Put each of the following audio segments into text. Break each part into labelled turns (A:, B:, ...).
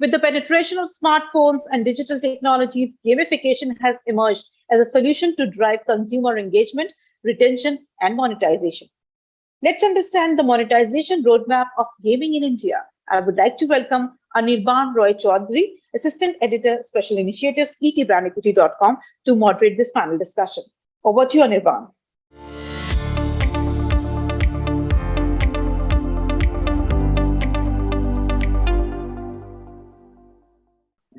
A: With the penetration of smartphones and digital technologies, gamification has emerged as a solution to drive consumer engagement, retention, and monetization. Let's understand the monetization roadmap of gaming in India. I would like to welcome Anirban Roy Choudhury, Assistant Editor, Special Initiatives, etbrandequity.com, to moderate this panel discussion. Over to you, Anirban.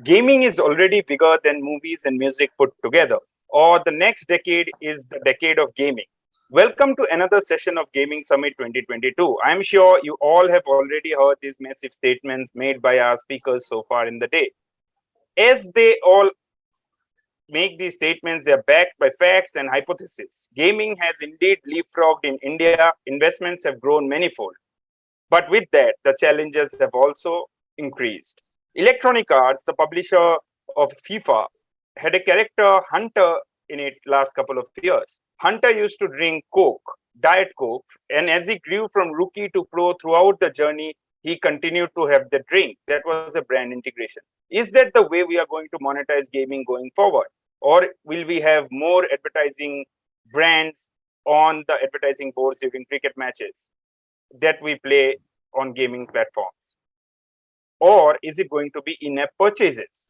B: Gaming is already bigger than movies and music put together, or the next decade is the decade of gaming. Welcome to another session of Gaming Summit 2022. I'm sure you all have already heard these massive statements made by our speakers so far in the day. As they all make these statements, they are backed by facts and hypotheses. Gaming has indeed leapfrogged in India. Investments have grown manifold. But with that, the challenges have also increased. Electronic Arts, the publisher of FIFA, had a character Hunter in it last couple of years. Hunter used to drink Coke, Diet Coke, and as he grew from rookie to pro throughout the journey, he continued to have the drink. That was a brand integration. Is that the way we are going to monetize gaming going forward? Or will we have more advertising brands on the advertising boards during cricket matches that we play on gaming platforms? Or is it going to be in-app purchases?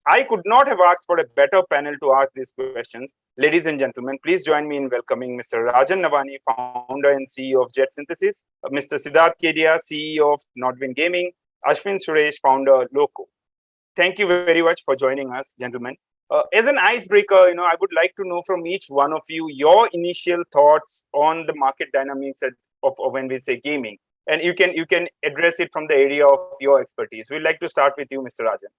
B: I could not have asked for a better panel to ask these questions. Ladies and gentlemen, please join me in welcoming Mr. Rajan Navani, founder and CEO of JetSynthesys, Mr. Sidharth Kedia, CEO of Nodwin Gaming, Ashwin Suresh, founder Loco. Thank you very much for joining us, gentlemen. As an icebreaker, I would like to know from each one of you your initial thoughts on the market dynamics of when we say gaming. And you can address it from the area of your expertise. We'd like to start with you, Mr. Rajan.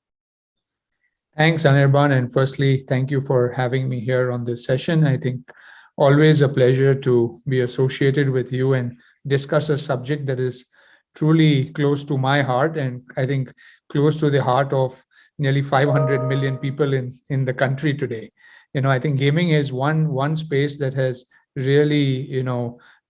C: Thanks, Anirban. And firstly, thank you for having me here on this session. I think always a pleasure to be associated with you and discuss a subject that is truly close to my heart, and I think close to the heart of nearly 500 million people in the country today. I think gaming is one space that has really,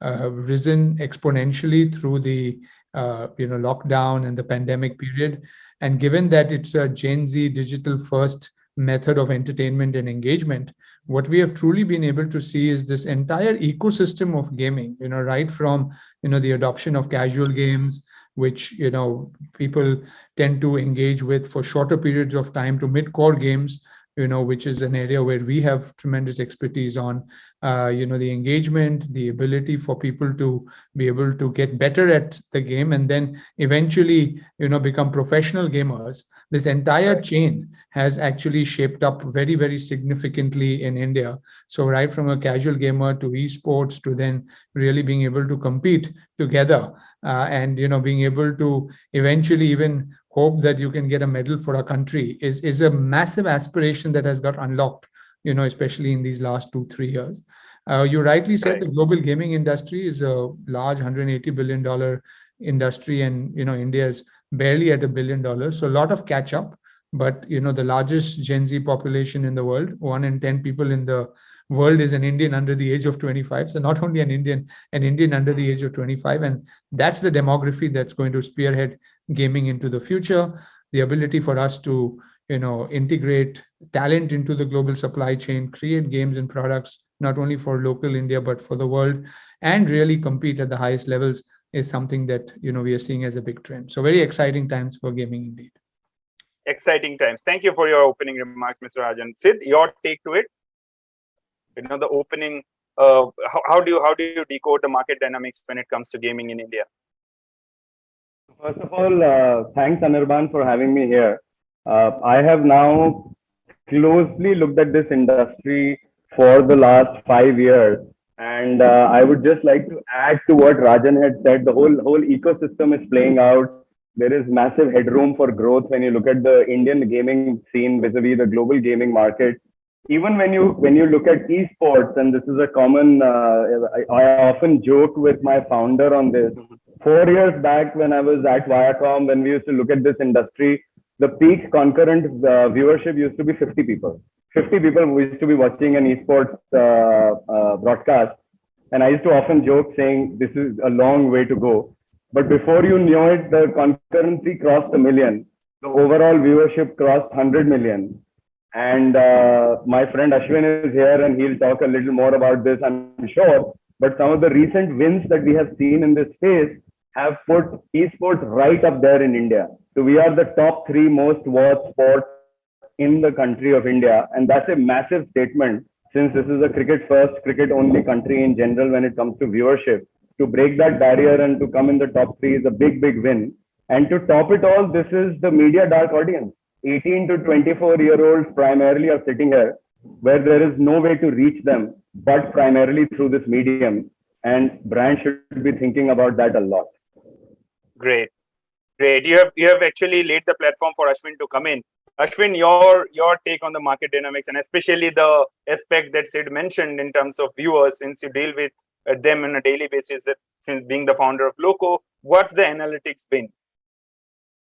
C: risen exponentially through the lockdown and the pandemic period. And given that it's a Gen Z digital first method of entertainment and engagement, what we have truly been able to see is this entire ecosystem of gaming, right from, the adoption of casual games, which, people tend to engage with for shorter periods of time, to mid-core games, which is an area where we have tremendous expertise on, the engagement, the ability for people to be able to get better at the game and then eventually, become professional gamers. This entire chain has actually shaped up very, very significantly in India. So right from a casual gamer to esports to then really being able to compete together and, being able to eventually even hope that you can get a medal for our country is a massive aspiration that has got unlocked, especially in these last 2-3 years. You rightly said the global gaming industry is a large $180 billion industry, and India is barely at $1 billion. So a lot of catch up, but the largest Gen Z population in the world, 1 in 10 people in the world is an Indian under the age of 25. So not only an Indian under the age of 25, and that's the demography that's going to spearhead gaming into the future. The ability for us to integrate talent into the global supply chain, create games and products not only for local India but for the world, and really compete at the highest levels is something that we are seeing as a big trend. So very exciting times for gaming indeed.
B: Exciting times. Thank you for your opening remarks, Mr. Rajan. Sid, your take to it. The opening. How do you decode the market dynamics when it comes to gaming in India?
D: First of all, thanks Anirban for having me here. I have now closely looked at this industry for the last 5 years, and I would just like to add to what Rajan had said. The whole ecosystem is playing out. There is massive headroom for growth when you look at the Indian gaming scene vis-a-vis the global gaming market. Even when you look at esports, and this is a common, I often joke with my founder on this. 4 years back when I was at Viacom, when we used to look at this industry, the peak concurrent viewership used to be 50 people. 50 people who used to be watching an esports broadcast. And I used to often joke saying, this is a long way to go. But before you knew it, the concurrency crossed 1 million. the overall viewership crossed 100 million. And my friend Ashwin is here and he'll talk a little more about this, I'm sure. But some of the recent wins that we have seen in this space have put esports right up there in India. So we are the top three most watched sports in the country of India. And that's a massive statement since this is a cricket first, cricket only country in general when it comes to viewership. To break that barrier and to come in the top three is a big, big win. And to top it all, this is the media dark audience. 18 to 24-year-olds primarily are sitting here where there is no way to reach them, but primarily through this medium. And brands should be thinking about that a lot.
B: Great. Great. You have actually laid the platform for Ashwin to come in. Ashwin, your take on the market dynamics and especially the aspect that Sid mentioned in terms of viewers, since you deal with them on a daily basis, since being the founder of Loco, what's the analytics been?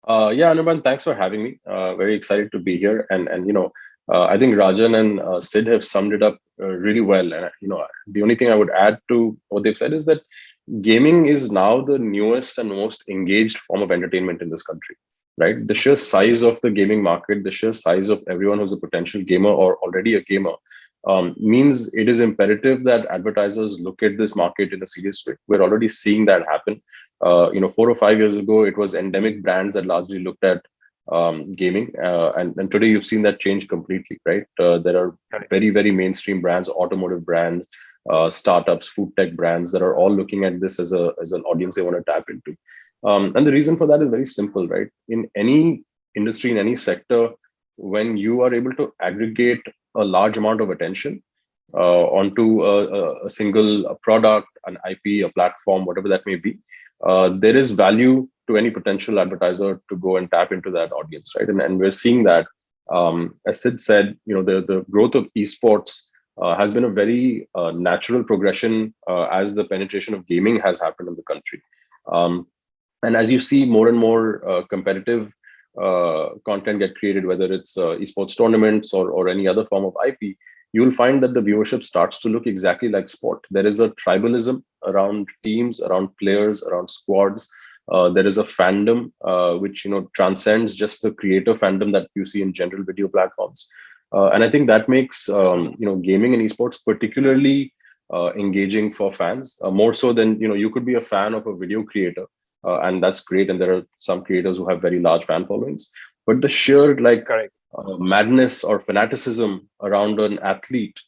E: Yeah, Anirban, thanks for having me. Very excited to be here. And I think Rajan and Sid have summed it up really well. And the only thing I would add to what they've said is that gaming is now the newest and most engaged form of entertainment in this country, right? The sheer size of the gaming market, the sheer size of everyone who's a potential gamer or already a gamer, means it is imperative that advertisers look at this market in a serious way. We're already seeing that happen. 4 or 5 years ago, it was endemic brands that largely looked at gaming, and today you've seen that change completely, right? There are very, very mainstream brands, automotive brands, startups, food tech brands that are all looking at this as an audience they want to tap into. And the reason for that is very simple, right? In any industry, in any sector, when you are able to aggregate a large amount of attention onto a single product, an IP, a platform, whatever that may be, there is value to any potential advertiser to go and tap into that audience, right? And we're seeing that, as Sid said, the growth of esports has been a very natural progression as the penetration of gaming has happened in the country. And as you see more and more competitive content get created, whether it's esports tournaments or any other form of IP, you will find that the viewership starts to look exactly like sport. There is a tribalism around teams, around players, around squads. There is a fandom which transcends just the creator fandom that you see in general video platforms. And I think that makes gaming and esports particularly engaging for fans, more so than you could be a fan of a video creator. And that's great. And there are some creators who have very large fan followings. But the sheer madness or fanaticism around an athlete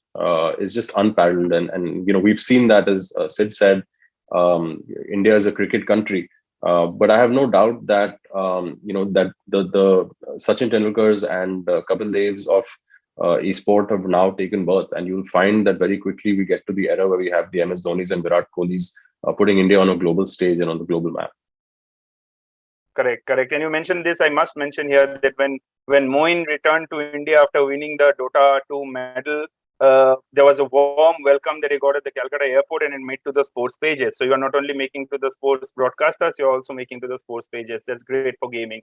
E: is just unparalleled. And we've seen that, as Sid said, India is a cricket country. But I have no doubt that that the Sachin Tendulkars and Kapil Devs of esport have now taken birth, and you'll find that very quickly we get to the era where we have the MS Dhoni's and Virat Kohli's putting India on a global stage and on the global map.
B: Correct. And you mentioned this. I must mention here that when Moin returned to India after winning the Dota 2 medal, there was a warm welcome that he got at the Calcutta airport, and it made to the sports pages. So you're not only making to the sports broadcasters, you're also making to the sports pages. That's great for gaming.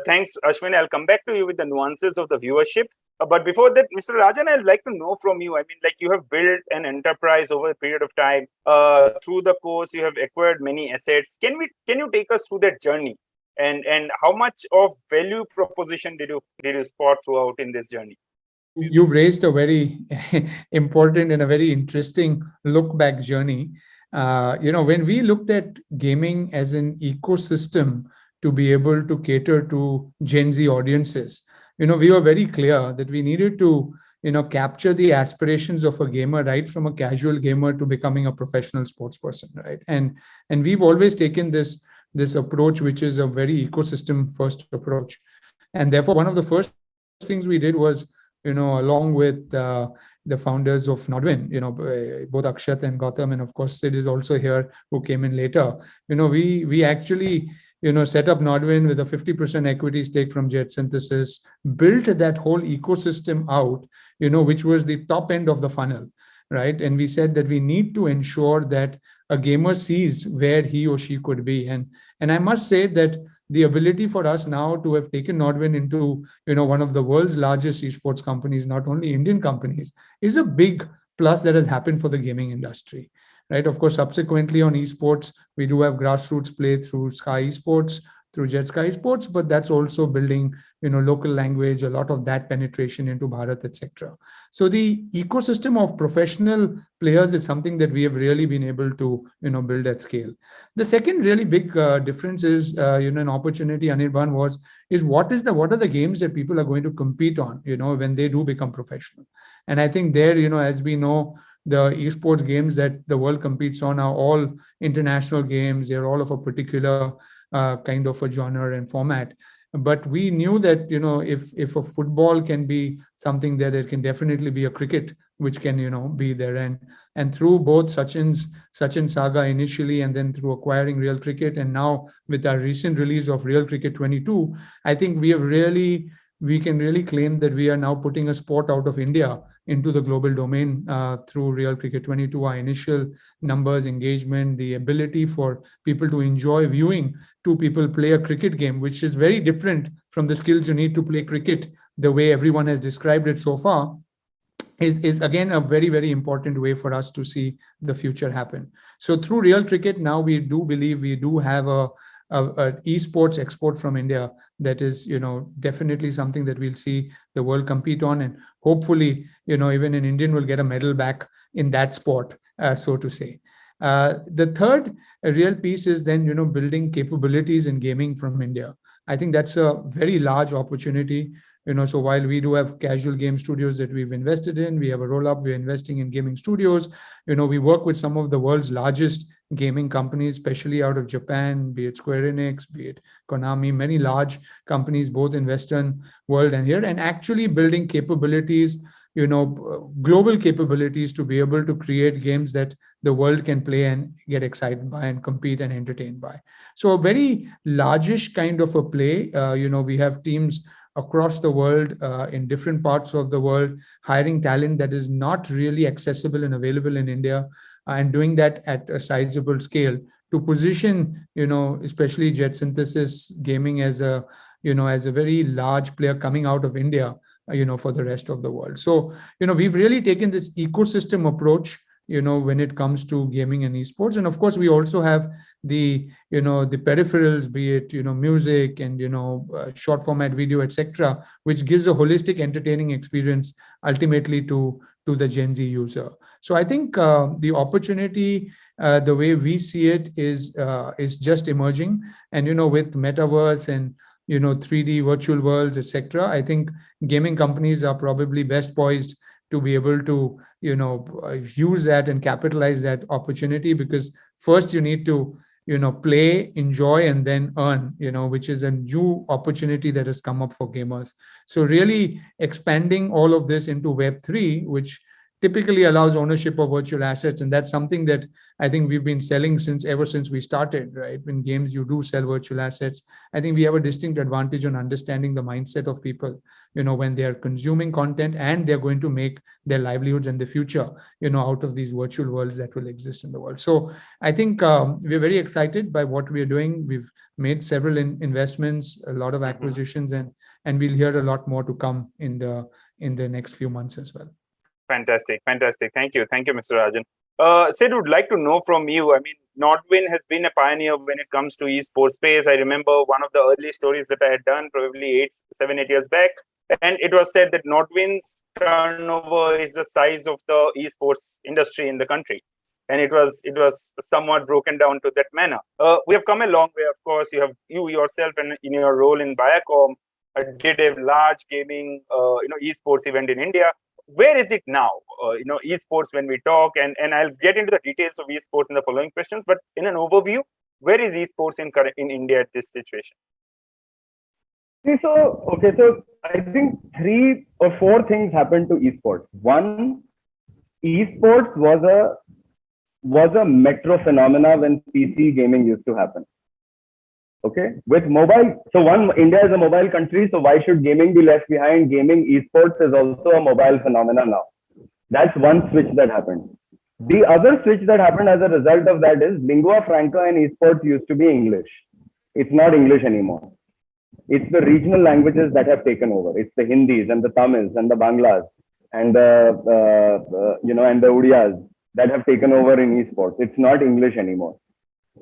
B: Thanks, Ashwin. I'll come back to you with the nuances of the viewership. But before that, Mr. Rajan, I'd like to know from you. I mean, you have built an enterprise over a period of time. Through the course, you have acquired many assets. Can you take us through that journey? And how much of value proposition did you spot throughout in this journey?
C: You've raised a very important and a very interesting look back journey. When we looked at gaming as an ecosystem to be able to cater to Gen Z audiences, we were very clear that we needed to capture the aspirations of a gamer, right from a casual gamer to becoming a professional sports person, right? And we've always taken this approach, which is a very ecosystem first approach. And therefore, one of the first things we did was, along with the founders of Nodwin, both Akshat and Gautam, and of course Sid is also here, who came in later. We actually set up Nodwin with a 50% equity stake from JetSynthesys, built that whole ecosystem out, which was the top end of the funnel, right? And we said that we need to ensure that a gamer sees where he or she could be. And I must say that the ability for us now to have taken Nodwin into one of the world's largest esports companies, not only Indian companies, is a big plus that has happened for the gaming industry, right? Of course, subsequently on esports, we do have grassroots play through Sky Esports. through Jetsky Sports, but that's also building, local language, a lot of that penetration into Bharat, etc. So the ecosystem of professional players is something that we have really been able to, build at scale. The second really big difference is, an opportunity, Anirban, is what are the games that people are going to compete on, when they do become professional. And I think there, as we know, the esports games that the world competes on are all international games. They're all of a particular kind of a genre and format. But we knew that, if a football can be something there can definitely be a cricket which can, be there. And through both Sachin saga initially, and then through acquiring Real Cricket, and now with our recent release of Real Cricket 22, I think we can really claim that we are now putting a sport out of India into the global domain through Real Cricket 22. Our initial numbers, engagement, the ability for people to enjoy viewing two people play a cricket game, which is very different from the skills you need to play cricket, the way everyone has described it so far, is again a very, very important way for us to see the future happen. So through Real Cricket, now we do believe we do have a esports export from India that is, definitely something that we'll see the world compete on, and hopefully, even an Indian will get a medal back in that sport, so to say. The third real piece is then, building capabilities in gaming from India. I think that's a very large opportunity. So while we do have casual game studios that we've invested in, we have a roll-up, we're investing in gaming studios. We work with some of the world's largest gaming companies, especially out of Japan, be it Square Enix, be it Konami, many large companies, both in Western world and here, and actually building capabilities, global capabilities to be able to create games that the world can play and get excited by and compete and entertained by. So a very largish kind of a play. We have teams across the world, in different parts of the world, hiring talent that is not really accessible and available in India, and doing that at a sizable scale to position, especially JetSynthesys gaming as a very large player coming out of India, for the rest of the world. So, we've really taken this ecosystem approach, when it comes to gaming and esports. And of course, we also have the peripherals, be it, music and, short format video, etc., which gives a holistic entertaining experience ultimately to the Gen Z user. So I think the opportunity, the way we see it is just emerging. And, with metaverse and, 3D virtual worlds, etc., I think gaming companies are probably best poised to be able to, use that and capitalize that opportunity, because first you need to, play, enjoy, and then earn, which is a new opportunity that has come up for gamers. So really expanding all of this into Web3, which typically allows ownership of virtual assets. And that's something that I think we've been selling ever since we started, right? In games, you do sell virtual assets. I think we have a distinct advantage on understanding the mindset of people, when they are consuming content and they're going to make their livelihoods in the future, out of these virtual worlds that will exist in the world. So I think we're very excited by what we are doing. We've made several investments, a lot of acquisitions, and we'll hear a lot more to come in the next few months as well.
B: Fantastic. Thank you, Mr. Rajan. Sid, would like to know from you. I mean, Nodwin has been a pioneer when it comes to esports space. I remember one of the early stories that I had done probably 7-8 years back, and it was said that Nodwin's turnover is the size of the esports industry in the country, and it was somewhat broken down to that manner. We have come a long way. Of course, you yourself, and in your role in Viacom, did a large gaming, esports event in India. Where is it now? Esports when we talk, and I'll get into the details of esports in the following questions. But in an overview, where is esports in India at this situation?
D: So I think 3 or 4 things happened to esports. One, esports was a metro phenomena when PC gaming used to happen. Okay, with mobile. So India is a mobile country. So why should gaming be left behind? Gaming esports is also a mobile phenomena now. That's one switch that happened. The other switch that happened as a result of that is lingua franca in esports used to be English. It's not English anymore. It's the regional languages that have taken over. It's the Hindis and the Tamils and the Banglas and the and the Odiyas that have taken over in esports. It's not English anymore.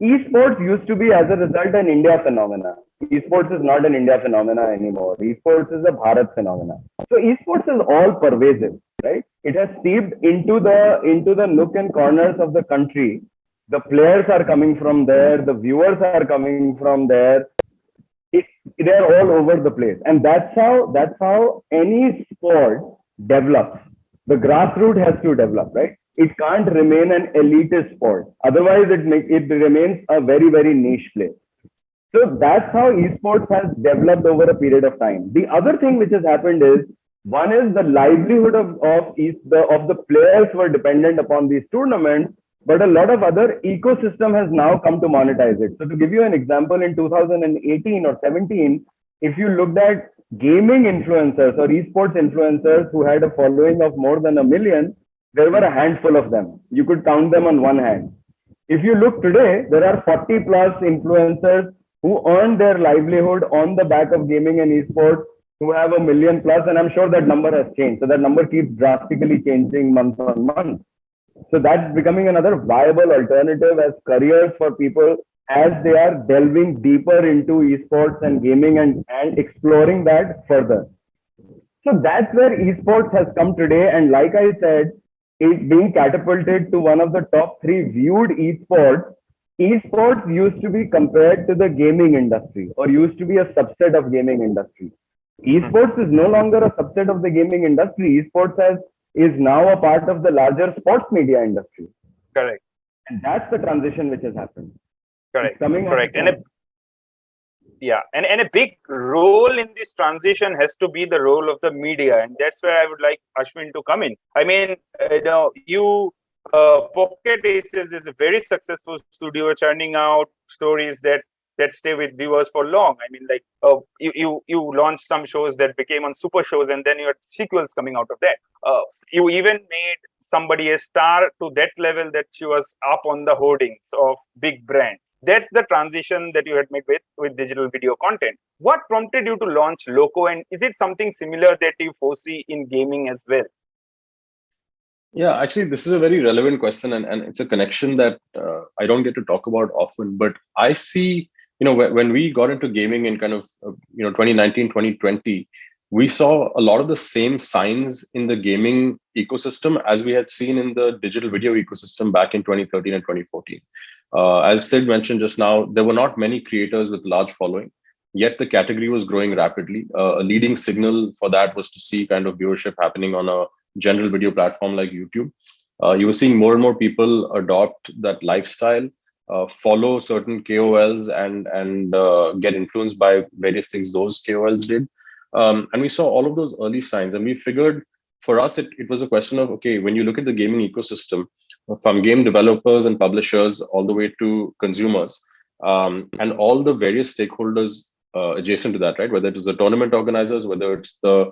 D: Esports used to be, as a result, an India phenomena. Esports is not an India phenomena anymore. Esports is a Bharat phenomena. So esports is all pervasive, right? It has seeped into the nook and corners of the country. The players are coming from there. The viewers are coming from there. It, they're all over the place, and that's how any sport develops. The grassroots has to develop, right? It can't remain an elitist sport, otherwise it remains a very niche play. So that's how esports has developed over a period of time. The other thing which has happened is, one is the livelihood of the players were dependent upon these tournaments, but a lot of other ecosystem has now come to monetize it. So to give you an example, in 2018 or 17, if you looked at gaming influencers or esports influencers who had a following of more than 1 million, there were a handful of them. You could count them on one hand. If you look today, there are 40 plus influencers who earn their livelihood on the back of gaming and esports, who have 1 million plus, and I'm sure that number has changed. So that number keeps drastically changing month on month. So that's becoming another viable alternative as careers for people as they are delving deeper into esports and gaming and exploring that further. So that's where esports has come today. And like I said, it being catapulted to one of the top three viewed esports. Esports used to be compared to the gaming industry, or used to be a subset of gaming industry. Esports is no longer a subset of the gaming industry. Is now a part of the larger sports media industry.
B: Correct.
D: And that's the transition which has happened.
B: Correct.
D: Coming
B: Correct. And a big role in this transition has to be the role of the media, and that's where I would like Ashwin to come in. I mean, Pocket Aces is a very successful studio, churning out stories that stay with viewers for long. I mean, like you launched some shows that became on super shows, and then you had sequels coming out of that. You even made somebody a star to that level that she was up on the hoardings of big brands. That's the transition that you had made with digital video content. What prompted you to launch Loco, and is it something similar that you foresee in gaming as well?
E: Yeah, actually, this is a very relevant question, and it's a connection that I don't get to talk about often. But I see, when we got into gaming in kind of 2019, 2020, we saw a lot of the same signs in the gaming ecosystem as we had seen in the digital video ecosystem back in 2013 and 2014. As Sid mentioned just now, there were not many creators with large following, yet the category was growing rapidly. A leading signal for that was to see kind of viewership happening on a general video platform like YouTube. You were seeing more and more people adopt that lifestyle, follow certain KOLs and get influenced by various things those KOLs did. And we saw all of those early signs, and we figured for us, it was a question of, okay, when you look at the gaming ecosystem, from game developers and publishers all the way to consumers, and all the various stakeholders adjacent to that, right? Whether it is the tournament organizers, whether it's the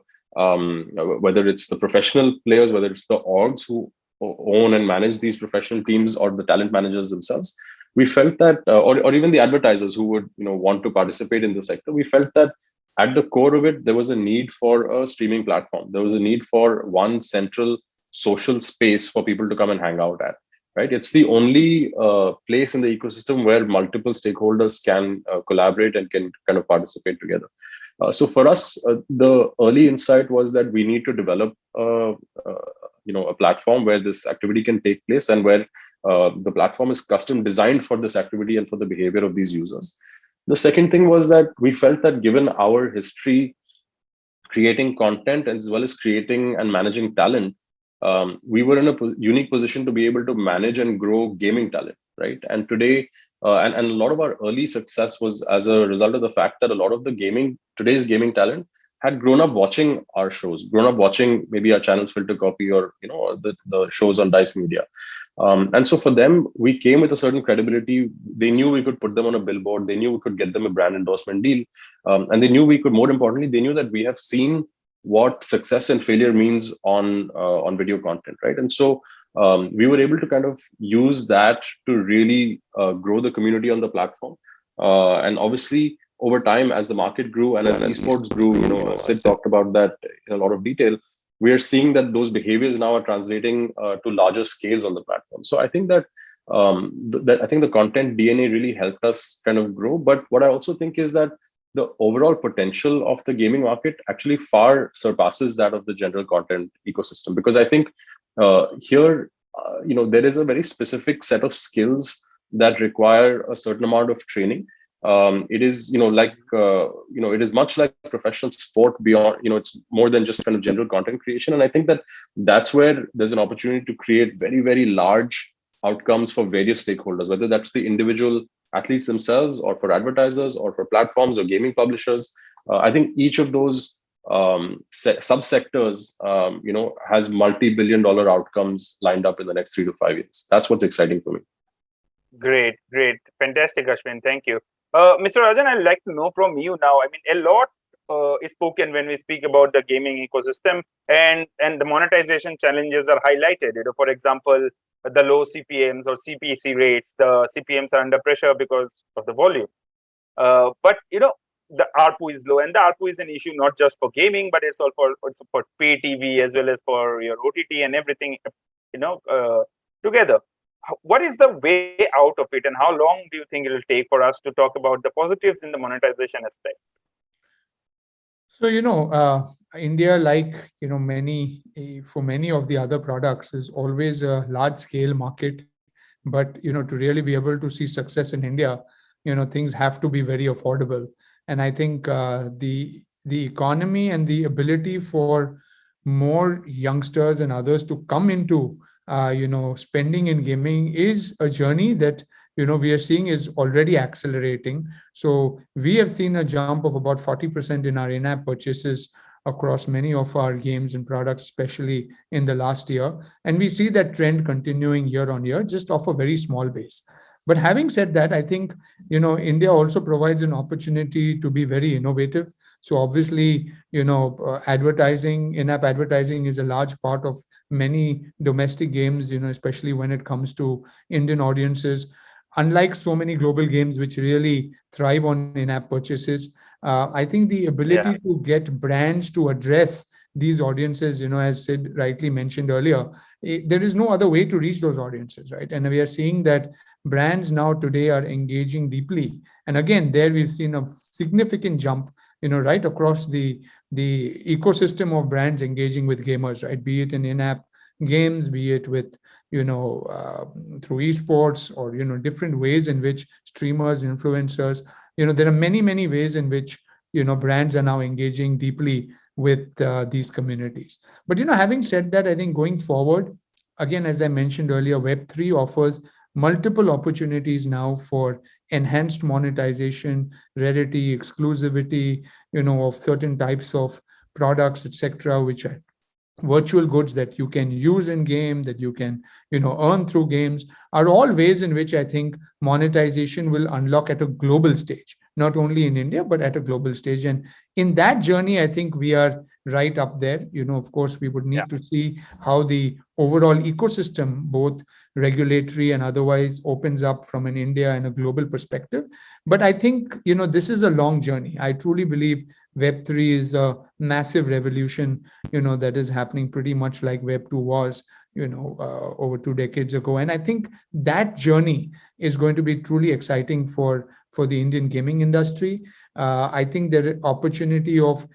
E: professional players, whether it's the orgs who own and manage these professional teams, or the talent managers themselves, we felt that, or even the advertisers who would want to participate in the sector, we felt that at the core of it, there was a need for a streaming platform. There was a need for one central social space for people to come and hang out at. Right? It's the only place in the ecosystem where multiple stakeholders can collaborate and can kind of participate together. So for us, the early insight was that we need to develop a platform where this activity can take place, and where the platform is custom designed for this activity and for the behavior of these users. The second thing was that we felt that given our history creating content as well as creating and managing talent, we were in a unique position to be able to manage and grow gaming talent, right? And today, and a lot of our early success was as a result of the fact that a lot of today's gaming talent had grown up watching our shows, grown up watching maybe our channels Filter Copy, or the shows on Dice Media. And so for them, we came with a certain credibility. They knew we could put them on a billboard. They knew we could get them a brand endorsement deal. And they knew we could, more importantly, they knew that we have seen what success and failure means on video content, right? And so we were able to kind of use that to really grow the community on the platform. And obviously, over time, as the market grew and as esports grew, Sid talked about that in a lot of detail. We are seeing that those behaviors now are translating to larger scales on the platform. So I think that that I think the content DNA really helped us kind of grow. But what I also think is that the overall potential of the gaming market actually far surpasses that of the general content ecosystem, because I think here there is a very specific set of skills that require a certain amount of training. It is it is much like professional sport beyond, it's more than just kind of general content creation. And I think that that's where there's an opportunity to create very, very large outcomes for various stakeholders, whether that's the individual athletes themselves, or for advertisers, or for platforms or gaming publishers. I think each of those subsectors has multi-billion-dollar outcomes lined up in the next 3 to 5 years. That's what's exciting for me.
B: Great, fantastic, Ashwin. Thank you. Mr. Rajan, I'd like to know from you now. I mean, a lot is spoken when we speak about the gaming ecosystem, and the monetization challenges are highlighted. For example, the low CPMs or CPC rates. The CPMs are under pressure because of the volume. But the ARPU is low, and the ARPU is an issue not just for gaming, but it's also for pay TV as well as for your OTT and everything. Together. What is the way out of it, and how long do you think it will take for us to talk about the positives in the monetization aspect?
C: So, India, like, for many of the other products, is always a large scale market. But, to really be able to see success in India, things have to be very affordable. And I think the economy and the ability for more youngsters and others to come into spending in gaming is a journey that we are seeing is already accelerating. So we have seen a jump of about 40% in our in-app purchases across many of our games and products, especially in the last year. And we see that trend continuing year on year, just off a very small base. But having said that, I think, India also provides an opportunity to be very innovative. So obviously, advertising, in-app advertising is a large part of many domestic games, especially when it comes to Indian audiences. Unlike so many global games which really thrive on in-app purchases, I think the ability to get brands to address these audiences, as Sid rightly mentioned earlier, there is no other way to reach those audiences, right? And we are seeing that brands now today are engaging deeply. And again, there we've seen a significant jump, right across the ecosystem of brands engaging with gamers, right? Be it in-app games, be it with, through esports, or, different ways in which streamers, influencers, there are many, many ways in which, brands are now engaging deeply with these communities. But, having said that, I think going forward, again, as I mentioned earlier, Web3 offers multiple opportunities now for enhanced monetization, rarity, exclusivity, of certain types of products, etc., which are virtual goods that you can use in game, that you can earn through games, are all ways in which I think monetization will unlock at a global stage, not only in India but at a global stage. And in that journey, I think we are right up there. Of course, we would need to see how the overall ecosystem, both regulatory and otherwise, opens up from an India and a global perspective. But I think this is a long journey. I truly believe Web3 is a massive revolution, that is happening pretty much like Web2 was, over 2 decades ago. And I think that journey is going to be truly exciting for the Indian gaming industry. I think the opportunity of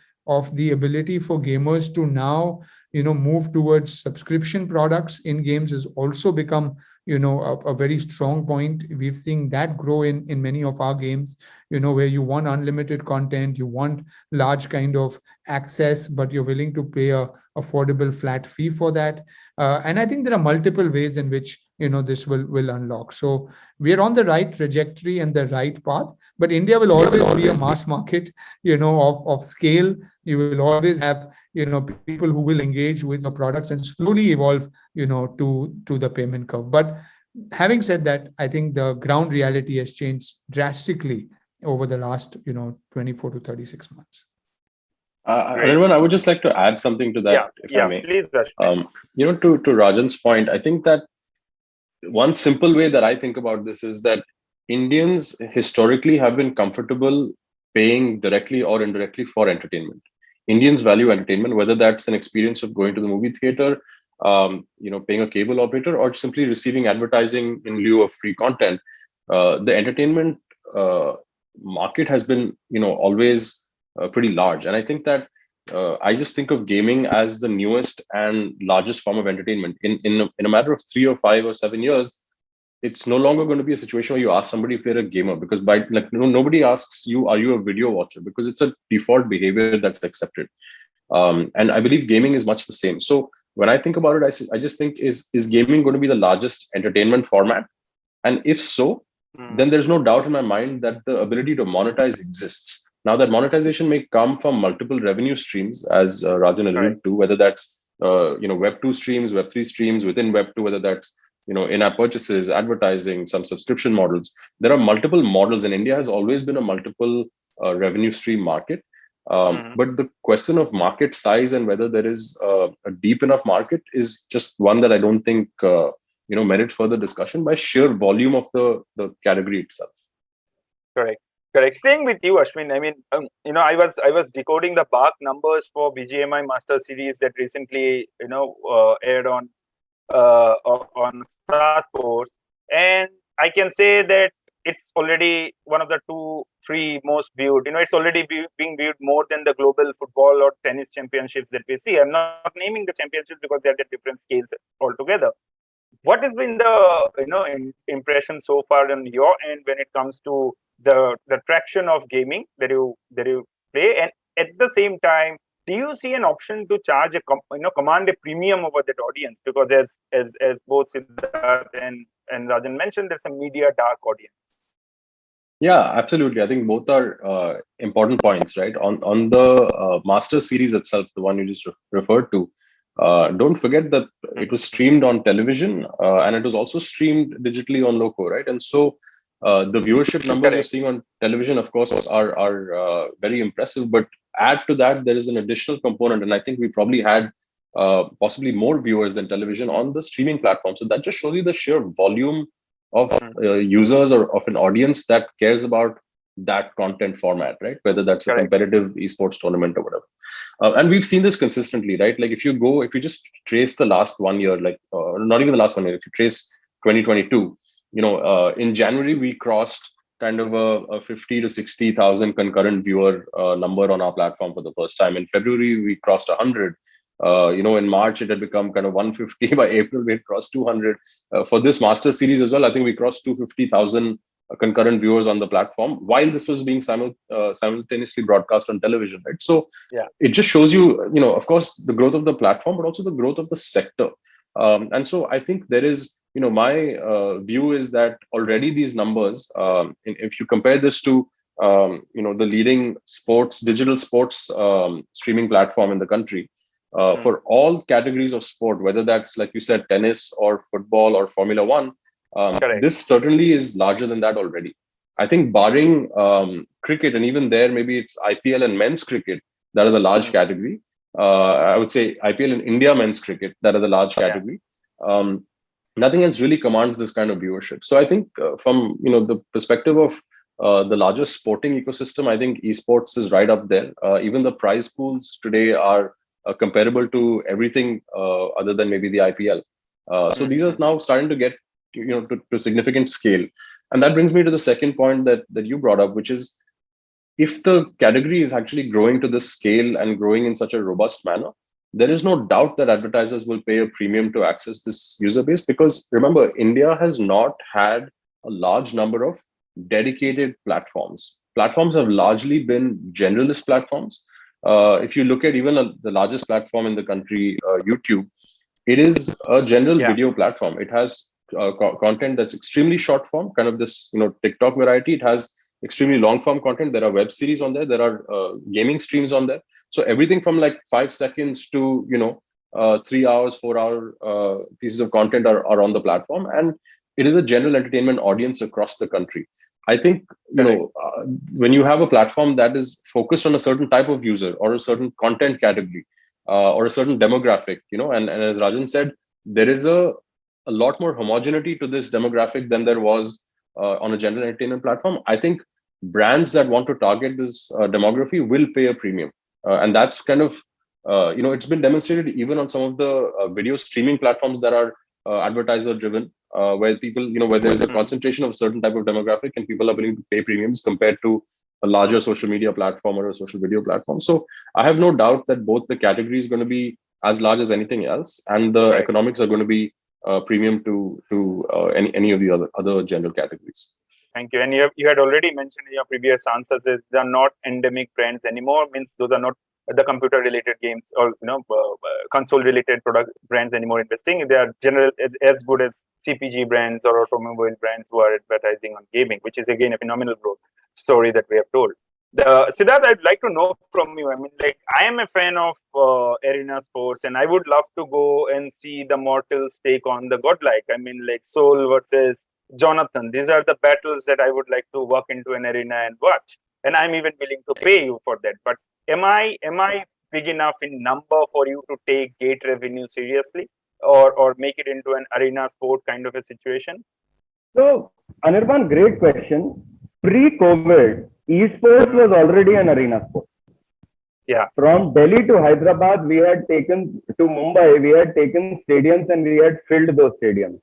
C: the ability for gamers to now, move towards subscription products in games has also become, a very strong point. We've seen that grow in many of our games, where you want unlimited content, you want large kind of access, but you're willing to pay a affordable flat fee for that. And I think there are multiple ways in which, this will unlock. So we are on the right trajectory and the right path, but India will always be a mass market, of scale. You will always have, people who will engage with your products and slowly evolve, to the payment curve. But having said that, I think the ground reality has changed drastically over the last, 24 to 36 months.
E: Anirban, I would just like to add something to that, if I may.
B: Please, Ashwin.
E: To Rajan's point, I think that one simple way that I think about this is that Indians historically have been comfortable paying directly or indirectly for entertainment. Indians value entertainment, whether that's an experience of going to the movie theater, paying a cable operator or simply receiving advertising in lieu of free content. The entertainment market has been, always pretty large. And I think that I just think of gaming as the newest and largest form of entertainment. In a matter of 3 or 5 or 7 years, it's no longer going to be a situation where you ask somebody if they're a gamer, because by nobody asks you, are you a video watcher? Because it's a default behavior that's accepted. And I believe gaming is much the same. So when I think about it, I just think, is gaming going to be the largest entertainment format? And if so, then there's no doubt in my mind that the ability to monetize exists. Now, that monetization may come from multiple revenue streams, as Rajan alluded to, whether that's Web 2 streams, Web 3 streams within Web 2, whether that's in-app purchases, advertising, some subscription models. There are multiple models, and India has always been a multiple revenue stream market. But the question of market size and whether there is a deep enough market is just one that I don't think merits further discussion by sheer volume of the category itself.
B: Correct. Staying with you, Ashwin. I mean, I was decoding the BARC numbers for BGMI Master Series that recently, aired on Star Sports, and I can say that it's already one of the 2-3 most viewed. It's already being viewed more than the global football or tennis championships that we see. I'm not naming the championships because they're at different scales altogether. What has been the impression so far on your end when it comes to the traction of gaming that you play, and at the same time, do you see an option to charge command a premium over that audience? Because as both Sidharth and Rajan mentioned, there's a media dark audience.
E: Yeah, absolutely. I think both are important points, right? On the Master Series itself, the one you just referred to. Don't forget that it was streamed on television and it was also streamed digitally on Loco, right? And so the viewership numbers you're seeing on television, of course, are very impressive. But add to that, there is an additional component, and I think we probably had possibly more viewers than television on the streaming platform. So that just shows you the sheer volume of users or of an audience that cares about that content format, right? Whether that's a competitive esports tournament or whatever. And we've seen this consistently, right? Like if you just trace the last 1 year, like not even the last 1 year, if you trace 2022, in January, we crossed kind of a 50 to 60,000 concurrent viewer number on our platform for the first time. In February, we crossed 100. In March, it had become kind of 150. By April, we had crossed 200. For this Master Series as well, I think we crossed 250,000 concurrent viewers on the platform while this was being simultaneously broadcast on television, right? So it just shows you, of course, the growth of the platform, but also the growth of the sector. And so I think there is, my view is that already these numbers, if you compare this to, the leading digital sports streaming platform in the country, for all categories of sport, whether that's, like you said, tennis or football or Formula One, this certainly is larger than that already. I think barring cricket, and even there, maybe it's IPL and men's cricket that are the large category. I would say IPL and India men's cricket that are the large category. Nothing else really commands this kind of viewership. So I think from the perspective of the largest sporting ecosystem, I think esports is right up there. Even the prize pools today are comparable to everything other than maybe the IPL. So these are now starting to get to significant scale. And that brings me to the second point that you brought up, which is if the category is actually growing to this scale and growing in such a robust manner, there is no doubt that advertisers will pay a premium to access this user base. Because remember, India has not had a large number of dedicated platforms. Platforms have largely been generalist platforms. If you look at even the largest platform in the country, YouTube, it is a general video platform. It has content that's extremely short form, kind of this TikTok variety. It has extremely long form content. There are web series on there. There are gaming streams on there. So everything from like 5 seconds to 3 hours, 4-hour pieces of content are on the platform, and it is a general entertainment audience across the country. I think when you have a platform that is focused on a certain type of user or a certain content category or a certain demographic, and as Rajan said, there is a lot more homogeneity to this demographic than there was on a general entertainment platform. I think brands that want to target this demography will pay a premium. And that's kind of it's been demonstrated even on some of the video streaming platforms that are advertiser driven, where people, where there is a concentration of a certain type of demographic and people are willing to pay premiums compared to a larger social media platform or a social video platform. So I have no doubt that both the category is going to be as large as anything else, and the economics are going to be premium to any of the other general categories.
B: Thank you. And you had already mentioned in your previous answers that they are not endemic brands anymore. Means those are not the computer related games or console related product brands anymore investing. They are general as good as CPG brands or automobile brands who are advertising on gaming, which is again a phenomenal growth story that we have told. Sidharth, I'd like to know from you. I mean, like, I am a fan of arena sports, and I would love to go and see the mortals take on the godlike. I mean, like Soul versus Jonathan. These are the battles that I would like to walk into an arena and watch, and I'm even willing to pay you for that. But am I big enough in number for you to take gate revenue seriously, or make it into an arena sport kind of a situation?
D: So, Anirban, great question. Pre-COVID, esports was already an arena sport.
B: Yeah.
D: From Delhi to Hyderabad, we had taken to Mumbai, we had taken stadiums and we had filled those stadiums.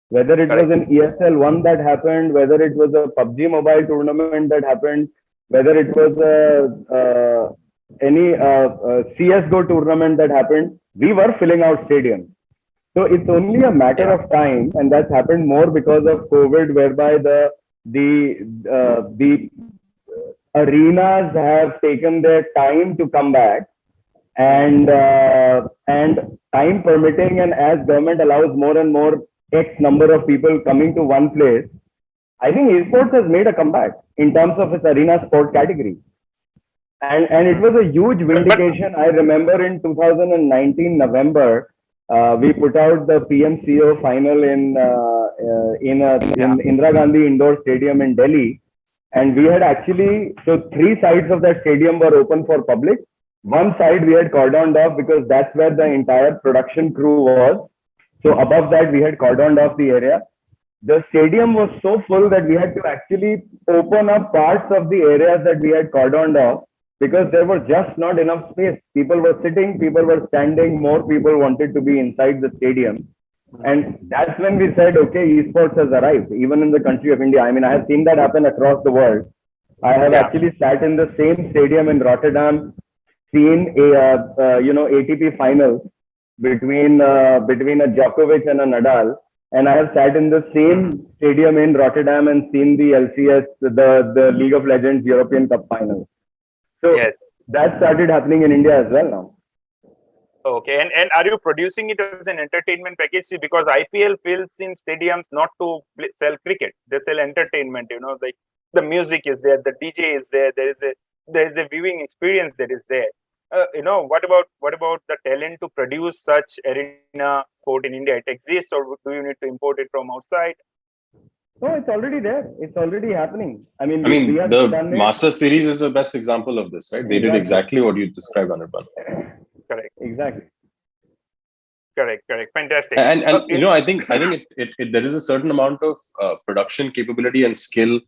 D: Whether it was an ESL 1 that happened, whether it was a PUBG mobile tournament that happened, whether it was any CSGO tournament that happened, we were filling out stadiums. So it's only a matter of time, and that's happened more because of COVID, whereby the arenas have taken their time to come back, and time permitting, and as government allows more and more X number of people coming to one place, I think esports has made a comeback in terms of its arena sport category. And it was a huge vindication. I remember in 2019 November, we put out the PMCO final in Indira Gandhi Indoor Stadium in Delhi. And we had actually, so 3 sides of that stadium were open for public. One side we had cordoned off because that's where the entire production crew was. So above that, we had cordoned off the area. The stadium was so full that we had to actually open up parts of the areas that we had cordoned off because there was just not enough space. People were sitting, people were standing, more people wanted to be inside the stadium. And that's when we said, okay, esports has arrived, even in the country of India. I mean, I have seen that happen across the world. I have actually sat in the same stadium in Rotterdam, seen ATP finals between a Djokovic and a Nadal, and I have sat in the same stadium in Rotterdam and seen the LCS, the League of Legends European Cup finals. So that started happening in India as well now.
B: Okay, and are you producing it as an entertainment package? See, because IPL fills in stadiums not to sell cricket; they sell entertainment. Like the music is there, the DJ is there, there is a viewing experience that is there. What about the talent to produce such arena sport in India? It exists, or do you need to import it from outside?
D: No, it's already there. It's already happening. I mean,
E: the Master Series is the best example of this, right? They did exactly what you described, Anirban.
B: Correct.
D: Exactly.
B: Correct. Fantastic.
E: And I think there is a certain amount of production capability and skill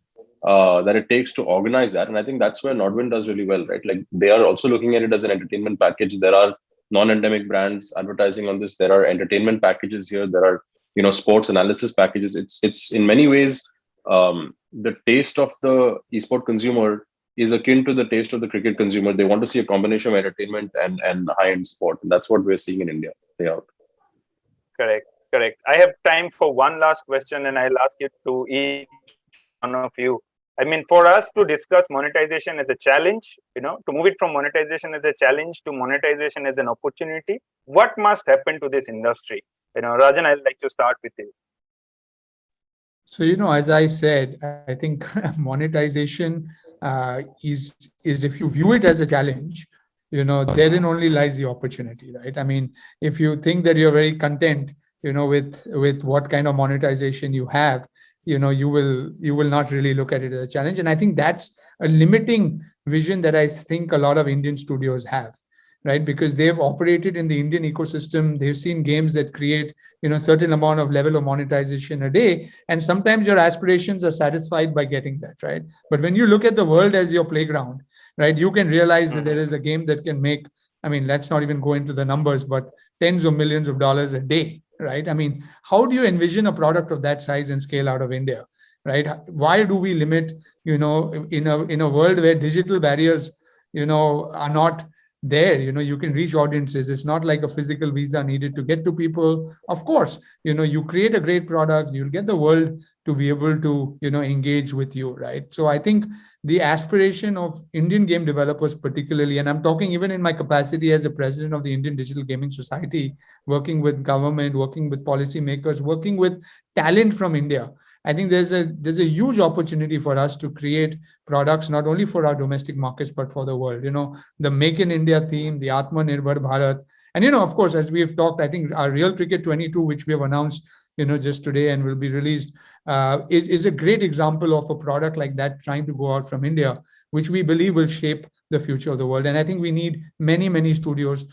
E: that it takes to organize that, and I think that's where Nodwin does really well, right? Like they are also looking at it as an entertainment package. There are non-endemic brands advertising on this. There are entertainment packages here. There are sports analysis packages. It's in many ways the taste of the esport consumer is akin to the taste of the cricket consumer. They want to see a combination of entertainment and high-end sport, and that's what we're seeing in India play out.
B: Correct. I have time for one last question, and I'll ask it to each one of you. I mean, for us to discuss monetization as a challenge, to move it from monetization as a challenge to monetization as an opportunity, what must happen to this industry? Rajan, I'd like to start with you.
C: So, as I said, I think monetization is if you view it as a challenge, therein only lies the opportunity, right? I mean, if you think that you're very content, with what kind of monetization you have, you will not really look at it as a challenge. And I think that's a limiting vision that I think a lot of Indian studios have, right? Because they've operated in the Indian ecosystem. They've seen games that create, certain amount of level of monetization a day. And sometimes your aspirations are satisfied by getting that, right? But when you look at the world as your playground, right, you can realize that there is a game that can make I mean, let's not even go into the numbers, but tens of millions of dollars a day, right? I mean, how do you envision a product of that size and scale out of India, right? Why do we limit, in a world where digital barriers, are not there? You can reach audiences. It's not like a physical visa needed to get to people. Of course, you create a great product, you'll get the world to be able to, engage with you, right? So I think the aspiration of Indian game developers, particularly, and I'm talking even in my capacity as a president of the Indian Digital Gaming Society, working with government, working with policymakers, working with talent from India. I think there's a huge opportunity for us to create products not only for our domestic markets but for the world. The Make in India theme, the Atmanirbhar Bharat, and of course, as we have talked, I think our Real Cricket 22, which we have announced, just today and will be released, is a great example of a product like that trying to go out from India, which we believe will shape the future of the world. And I think we need many, many studios,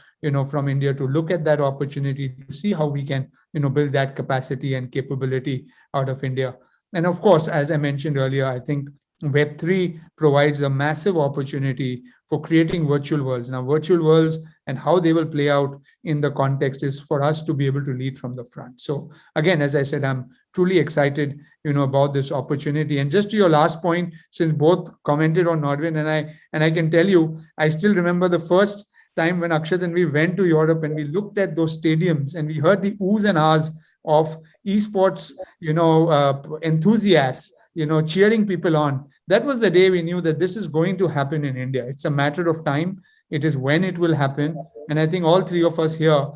C: from India to look at that opportunity to see how we can, build that capacity and capability out of India. And of course, as I mentioned earlier, I think Web3 provides a massive opportunity for creating virtual worlds. Now, virtual worlds and how they will play out in the context is for us to be able to lead from the front. So again, as I said, I'm truly excited, about this opportunity. And just to your last point, since both commented on Nodwin, and I can tell you, I still remember the first time when Akshat and we went to Europe and we looked at those stadiums and we heard the oohs and ahs of esports, enthusiasts, cheering people on. That was the day we knew that this is going to happen in India. It's a matter of time. It is when it will happen. And I think all three of us here,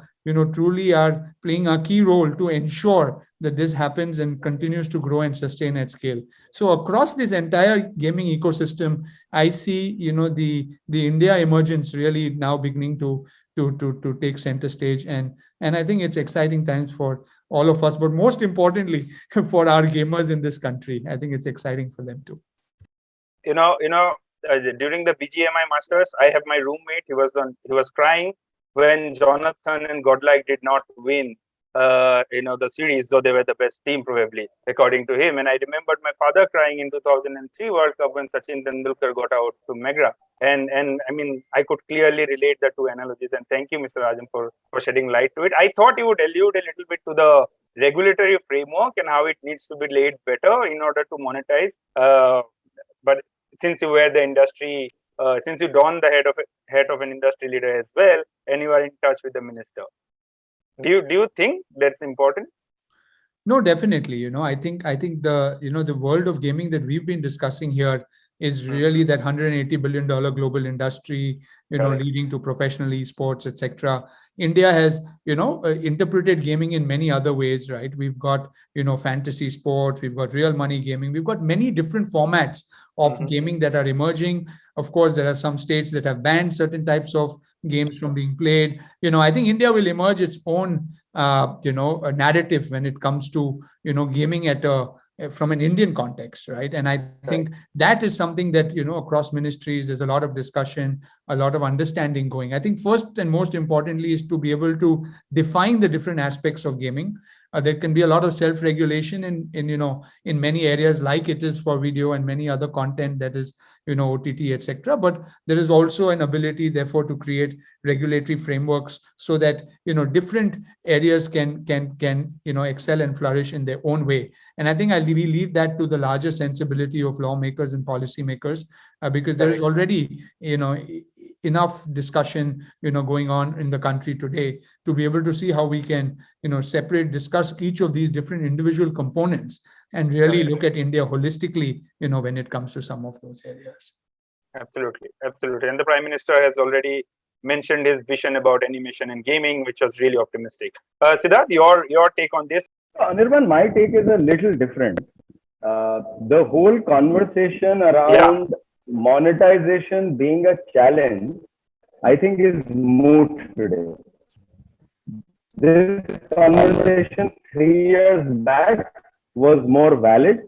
C: truly are playing a key role to ensure that this happens and continues to grow and sustain at scale. So across this entire gaming ecosystem, I see, the India emergence really now beginning to take center stage. And I think it's exciting times for all of us, but most importantly, for our gamers in this country. I think it's exciting for them too.
B: During the BGMI Masters, I have my roommate. He was crying when Jonathan and Godlike did not win, the series, though they were the best team probably, according to him. And I remembered my father crying in 2003 World Cup when Sachin Tendulkar got out to Megra. And I mean, I could clearly relate the two analogies. And thank you, Mr. Rajan, for shedding light to it. I thought you would allude a little bit to the regulatory framework and how it needs to be laid better in order to monetize. But since you were the industry, since you don the head of an industry leader as well, and you are in touch with the minister, do you think that's important?
C: No, definitely. I think the the world of gaming that we've been discussing here is really that $180 billion global industry, leading to professional esports, etc. India has, interpreted gaming in many other ways, right? We've got, fantasy sports, we've got real money gaming, we've got many different formats of gaming that are emerging. Of course, there are some states that have banned certain types of games from being played. I think India will emerge its own, a narrative when it comes to, gaming from an Indian context, right? And I think that is something that, across ministries, there's a lot of discussion, a lot of understanding going. I think first and most importantly is to be able to define the different aspects of gaming. There can be a lot of self-regulation in many areas, like it is for video and many other content that is, OTT, etc. But there is also an ability, therefore, to create regulatory frameworks so that, different areas can excel and flourish in their own way. And I think we leave that to the larger sensibility of lawmakers and policymakers, because there is already, enough discussion, going on in the country today to be able to see how we can, discuss each of these different individual components and really look at India holistically, when it comes to some of those areas.
B: Absolutely. And the Prime Minister has already mentioned his vision about animation and gaming, which was really optimistic. Sidharth, your take on this?
D: Anirban, my take is a little different. The whole conversation around monetization being a challenge, I think, is moot today. This conversation 3 years back was more valid.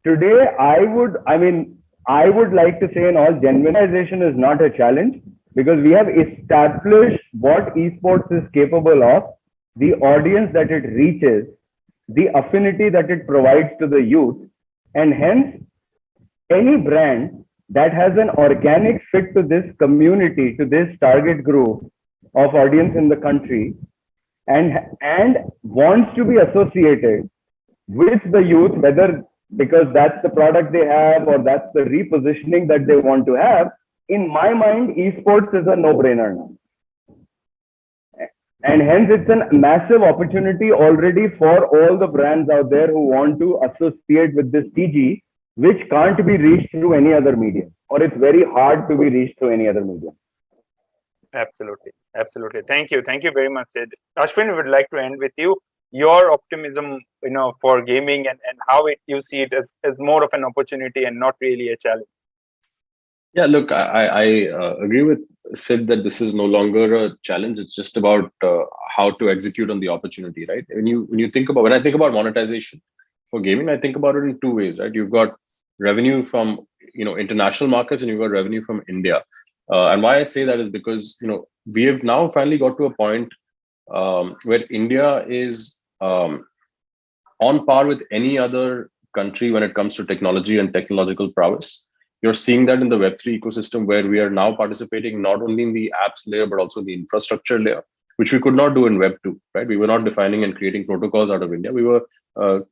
D: Today, I would like to say in all genuinization is not a challenge, because we have established what esports is capable of, the audience that it reaches, the affinity that it provides to the youth, and hence any brand that has an organic fit to this community, to this target group, of audience in the country, and wants to be associated with the youth, whether because that's the product they have or that's the repositioning that they want to have. In my mind, esports is a no-brainer now. And hence, it's a massive opportunity already for all the brands out there who want to associate with this TG, which can't be reached through any other medium, or it's very hard to be reached through any other medium.
B: Absolutely. Absolutely. Thank you. Thank you very much, Sid. Ashwin, we would like to end with you. Your optimism, for gaming and how you see it as more of an opportunity and not really a challenge.
E: Yeah, look, I agree with Sid that this is no longer a challenge. It's just about how to execute on the opportunity, right? When I think about monetization for gaming, I think about it in two ways, right? You've got revenue from international markets, and you've got revenue from India. And why I say that is because we have now finally got to a point where India is on par with any other country when it comes to technology and technological prowess. You're seeing that in the Web3 ecosystem, where we are now participating not only in the apps layer, but also the infrastructure layer, which we could not do in Web2, right? We were not defining and creating protocols out of India. We were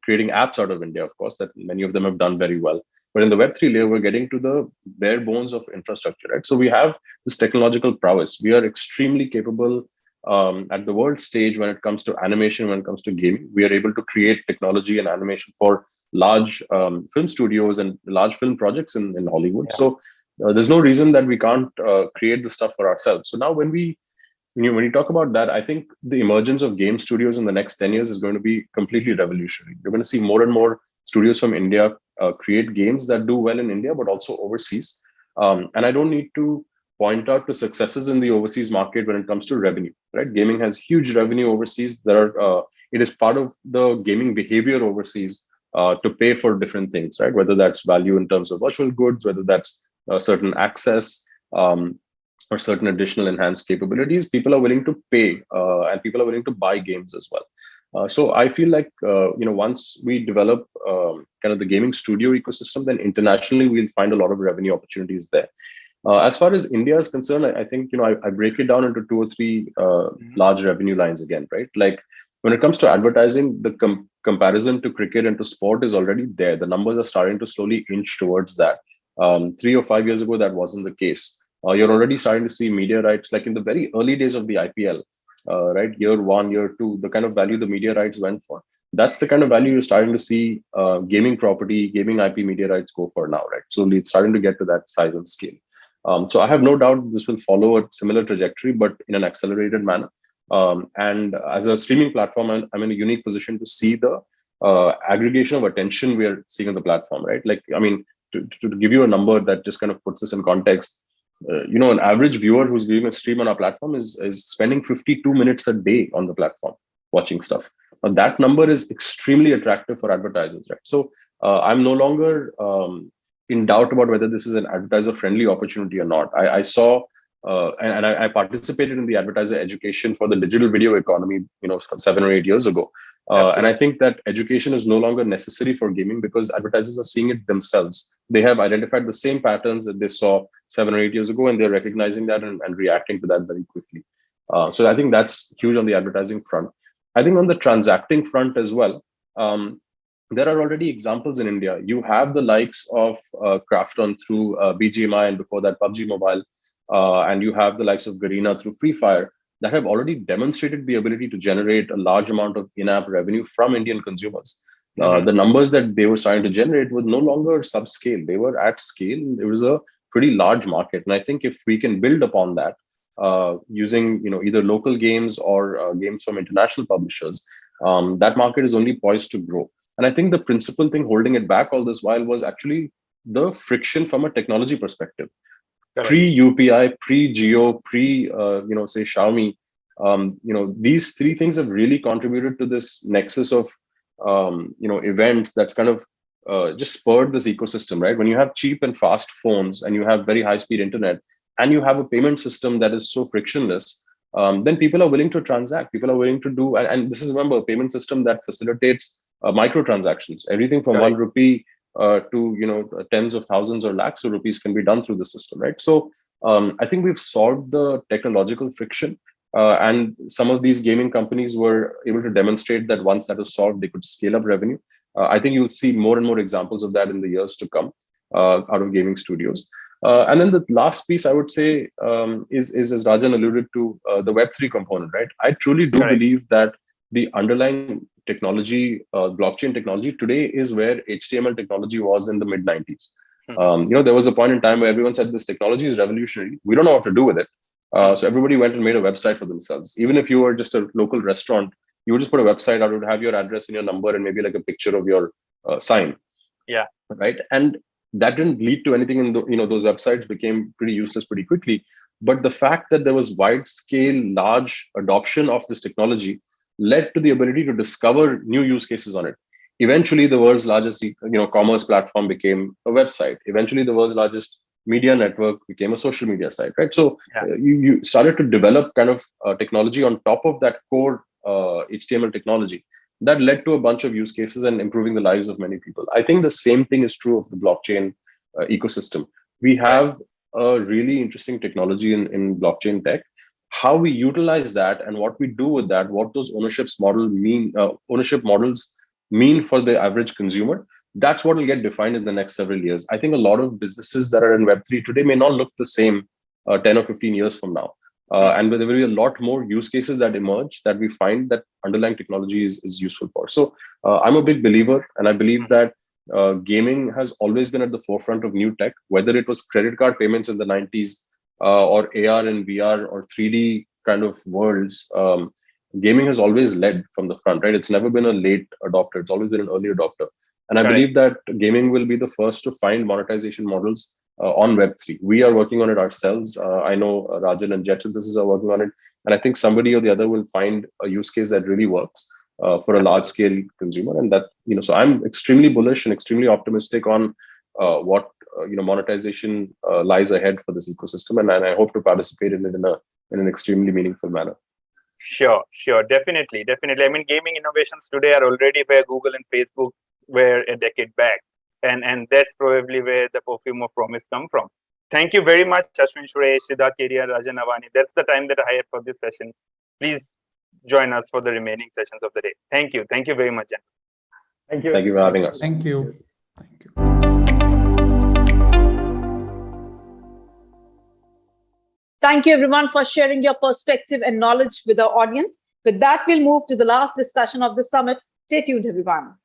E: creating apps out of India, of course, that many of them have done very well. But in the Web3 layer, we're getting to the bare bones of infrastructure, right? So we have this technological prowess. We are extremely capable at the world stage when it comes to animation, when it comes to gaming. We are able to create technology and animation for large film studios and large film projects in Hollywood. Yeah. So there's no reason that we can't create the stuff for ourselves. So now when you talk about that, I think the emergence of game studios in the next 10 years is going to be completely revolutionary. You're going to see more and more studios from India create games that do well in India, but also overseas. And I don't need to point out to successes in the overseas market when it comes to revenue, right? Gaming has huge revenue overseas. It is part of the gaming behavior overseas to pay for different things, right? Whether that's value in terms of virtual goods, whether that's certain access or certain additional enhanced capabilities, people are willing to pay and people are willing to buy games as well. So I feel like, once we develop kind of the gaming studio ecosystem, then internationally we'll find a lot of revenue opportunities there. As far as India is concerned, I think, I break it down into two or three large revenue lines again, right? Like when it comes to advertising, the comparison to cricket and to sport is already there. The numbers are starting to slowly inch towards that. 3 or 5 years ago, that wasn't the case. You're already starting to see media rights, like in the very early days of the IPL, right? Year 1, year 2, the kind of value the media rights went for. That's the kind of value you're starting to see gaming property, gaming IP media rights go for now, right? So it's starting to get to that size and scale. So I have no doubt this will follow a similar trajectory, but in an accelerated manner. And as a streaming platform, I'm in a unique position to see the aggregation of attention we are seeing on the platform, right? Like, I mean, to give you a number that just kind of puts this in context, an average viewer who's viewing a stream on our platform is spending 52 minutes a day on the platform watching stuff. Now, that number is extremely attractive for advertisers, right? So I'm no longer in doubt about whether this is an advertiser-friendly opportunity or not. I saw and I participated in the advertiser education for the digital video economy, 7 or 8 years ago. And I think that education is no longer necessary for gaming because advertisers are seeing it themselves. They have identified the same patterns that they saw 7 or 8 years ago, and they're recognizing that and reacting to that very quickly. So I think that's huge on the advertising front. I think on the transacting front as well, there are already examples in India. You have the likes of Krafton through BGMI, and before that PUBG Mobile, and you have the likes of Garena through Free Fire that have already demonstrated the ability to generate a large amount of in-app revenue from Indian consumers. The numbers that they were starting to generate were no longer subscale; they were at scale. It was a pretty large market, and I think if we can build upon that using either local games or games from international publishers, that market is only poised to grow. And I think the principal thing holding it back all this while was actually the friction from a technology perspective. Pre-UPI, pre-Geo, say Xiaomi, these three things have really contributed to this nexus of, events that's kind of just spurred this ecosystem, right? When you have cheap and fast phones and you have very high-speed internet and you have a payment system that is so frictionless, then people are willing to transact. People are willing to do, and this is, remember, a payment system that facilitates microtransactions. Everything from 1 rupee to tens of thousands or lakhs of rupees can be done through the system, right? So I think we've solved the technological friction. And some of these gaming companies were able to demonstrate that once that was solved, they could scale up revenue. I think you'll see more and more examples of that in the years to come out of gaming studios. And then the last piece I would say is as Rajan alluded to, the Web3 component, right? I truly do
B: Correct.
E: believe that the underlying technology, blockchain technology today is where HTML technology was in the mid 90s. There was a point in time where everyone said this technology is revolutionary. We don't know what to do with it. So everybody went and made a website for themselves. Even if you were just a local restaurant, you would just put a website out, it would have your address and your number and maybe like a picture of your sign.
B: Yeah.
E: Right. And that didn't lead to anything in those websites became pretty useless pretty quickly. But the fact that there was wide scale, large adoption of this technology led to the ability to discover new use cases on it. Eventually, the world's largest commerce platform became a website. Eventually, the world's largest media network became a social media site, right? So you started to develop kind of technology on top of that core HTML technology that led to a bunch of use cases and improving the lives of many people. I think the same thing is true of the blockchain ecosystem. We have a really interesting technology in blockchain tech. How we utilize that and what we do with that, what those ownership models mean for the average consumer, that's what will get defined in the next several years. I think a lot of businesses that are in Web3 today may not look the same 10 or 15 years from now. And there will be a lot more use cases that emerge that we find that underlying technology is useful for. So I'm a big believer, and I believe that gaming has always been at the forefront of new tech, whether it was credit card payments in the 90s or AR and VR or 3D kind of worlds. Gaming has always led from the front, right? It's never been a late adopter. It's always been an early adopter. And I believe that gaming will be the first to find monetization models on Web3. We are working on it ourselves. I know Rajan and JetSynthesys are working on it. And I think somebody or the other will find a use case that really works for a large scale consumer. And that, so I'm extremely bullish and extremely optimistic on what, monetization lies ahead for this ecosystem. And I hope to participate in it in an extremely meaningful manner.
B: Sure. Definitely. I mean, gaming innovations today are already where Google and Facebook were a decade back. And that's probably where the perfume of promise come from. Thank you very much, Ashwin Suresh, Sidharth Kedia, Rajan Navani. That's the time that I had for this session. Please join us for the remaining sessions of the day. Thank you. Thank you very much, Jan.
D: Thank you.
E: Thank you for having us.
C: Thank you.
A: Thank you, everyone, for sharing your perspective and knowledge with our audience. With that, we'll move to the last discussion of the summit. Stay tuned, everyone.